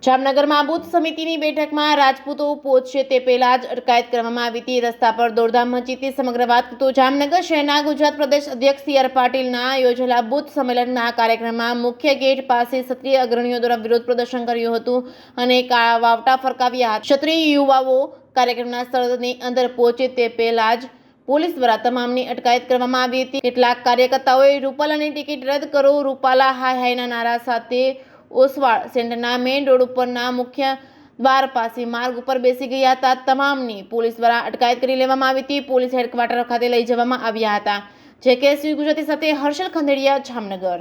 જામનગરમાં બૂથ સમિતિની બેઠકમાં રાજપૂતો પહોંચશે તે પહેલા જ અટકાયત કરવામાં આવી હતી। રસ્તા પર દોડધામ મચી હતી। સમગ્ર વાત તો જામનગર શહેરના ગુજરાત પ્રદેશ અધ્યક્ષ સી આર પાટીલના યોજેલા બૂથ સંમેલનના કાર્યક્રમમાં મુખ્ય ગેટ પાસે ક્ષત્રિય અગ્રણીઓ દ્વારા વિરોધ પ્રદર્શન કર્યું હતું અને વાવટા ફરકાવ્યા હતા। ક્ષત્રિય યુવાઓ કાર્યક્રમના સ્થળની અંદર પહોંચે તે પહેલા જ પોલીસ દ્વારા તમામની અટકાયત કરવામાં આવી હતી। કેટલાક કાર્યકર્તાઓએ રૂપાલાની ટિકિટ રદ કરો, રૂપાલા હાય હાયના નારા સાથે ઓસવાળ સેન્ટરના મેઇન રોડ ઉપરના મુખ્ય દ્વાર પાસે માર્ગ ઉપર બેસી ગયા હતા। તમામની પોલીસ દ્વારા અટકાયત કરી લેવામાં આવી હતી। પોલીસ હેડક્વાર્ટર ખાતે લઈ જવામાં આવ્યા હતા। જે કે ગુજરાતી સાથે હર્ષલ ખંડેરિયા, જામનગર।